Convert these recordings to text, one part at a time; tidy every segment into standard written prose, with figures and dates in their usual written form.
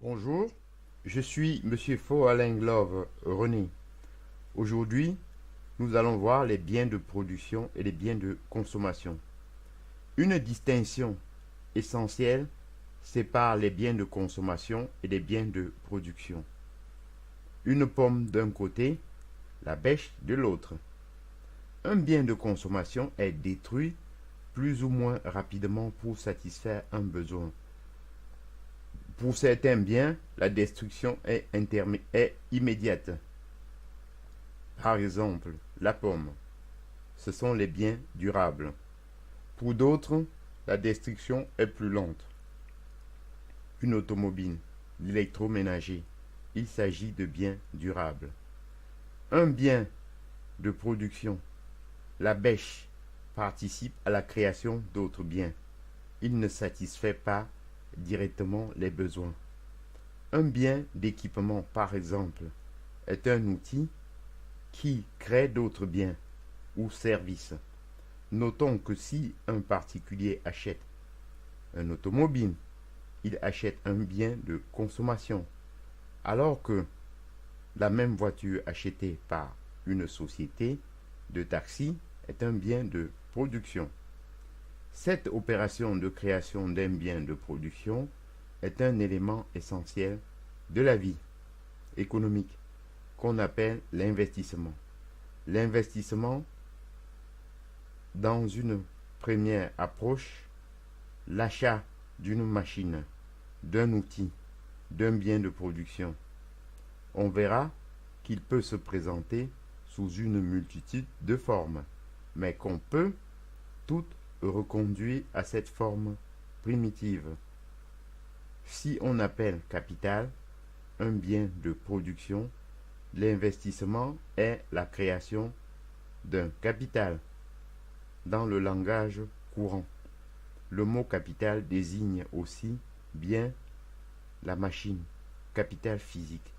Bonjour, je suis Monsieur Faux-Alain-Glove René. Aujourd'hui, nous allons voir les biens de production et les biens de consommation. Une distinction essentielle sépare les biens de consommation et les biens de production. Une pomme d'un côté, la bêche de l'autre. Un bien de consommation est détruit plus ou moins rapidement pour satisfaire un besoin. Pour certains biens, la destruction est immédiate. Par exemple, la pomme. Ce sont les biens durables. Pour d'autres, la destruction est plus lente. Une automobile, l'électroménager. Il s'agit de biens durables. Un bien de production, la bêche, participe à la création d'autres biens. Il ne satisfait pas directement les besoins. Un bien d'équipement, par exemple, est un outil qui crée d'autres biens ou services. Notons que si un particulier achète un automobile, il achète un bien de consommation, alors que la même voiture achetée par une société de taxi est un bien de production. Cette opération de création d'un bien de production est un élément essentiel de la vie économique qu'on appelle l'investissement. L'investissement, dans une première approche, l'achat d'une machine, d'un outil, d'un bien de production. On verra qu'il peut se présenter sous une multitude de formes, mais qu'on peut toutes reconduire à cette forme primitive. Si on appelle capital un bien de production, l'investissement est la création d'un capital. Dans le langage courant, le mot capital désigne aussi bien la machine, capital physique,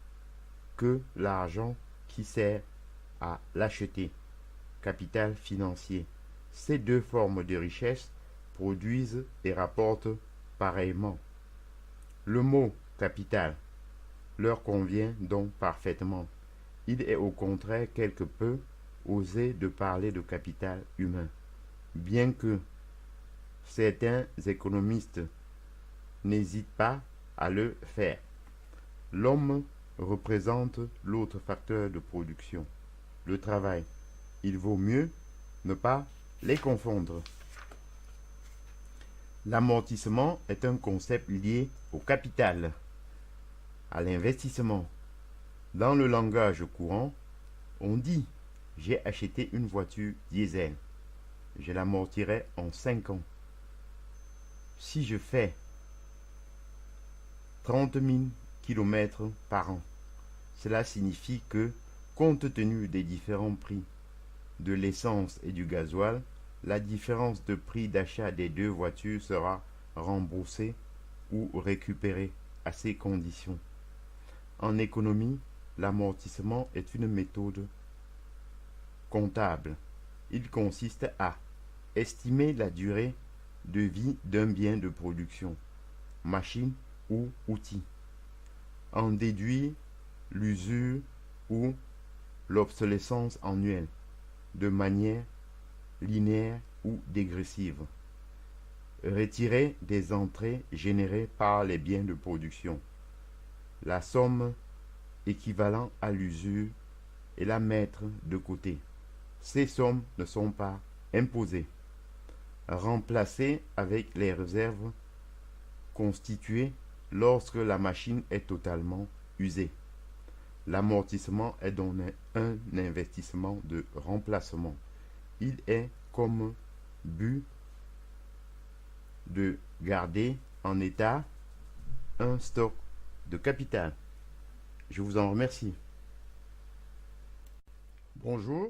que l'argent qui sert à l'acheter, capital financier. Ces deux formes de richesse produisent et rapportent pareillement. Le mot capital leur convient donc parfaitement. Il est au contraire quelque peu osé de parler de capital humain, bien que certains économistes n'hésitent pas à le faire. L'homme représente l'autre facteur de production, le travail. Il vaut mieux ne pas les confondre. L'amortissement est un concept lié au capital, à l'investissement. Dans le langage courant, on dit j'ai acheté une voiture diesel. Je l'amortirai en 5 ans. Si je fais 30 000 km par an, cela signifie que, compte tenu des différents prix de l'essence et du gasoil, la différence de prix d'achat des deux voitures sera remboursée ou récupérée à ces conditions. En économie, l'amortissement est une méthode comptable. Il consiste à estimer la durée de vie d'un bien de production, machine ou outil, en déduire l'usure ou l'obsolescence annuelle, de manière linéaire ou dégressive. Retirer des entrées générées par les biens de production, la somme équivalente à l'usure, et la mettre de côté. Ces sommes ne sont pas imposées. Remplacer avec les réserves constituées lorsque la machine est totalement usée. L'amortissement est donc un investissement de remplacement. Il est comme but de garder en état un stock de capital. Je vous en remercie. Bonjour,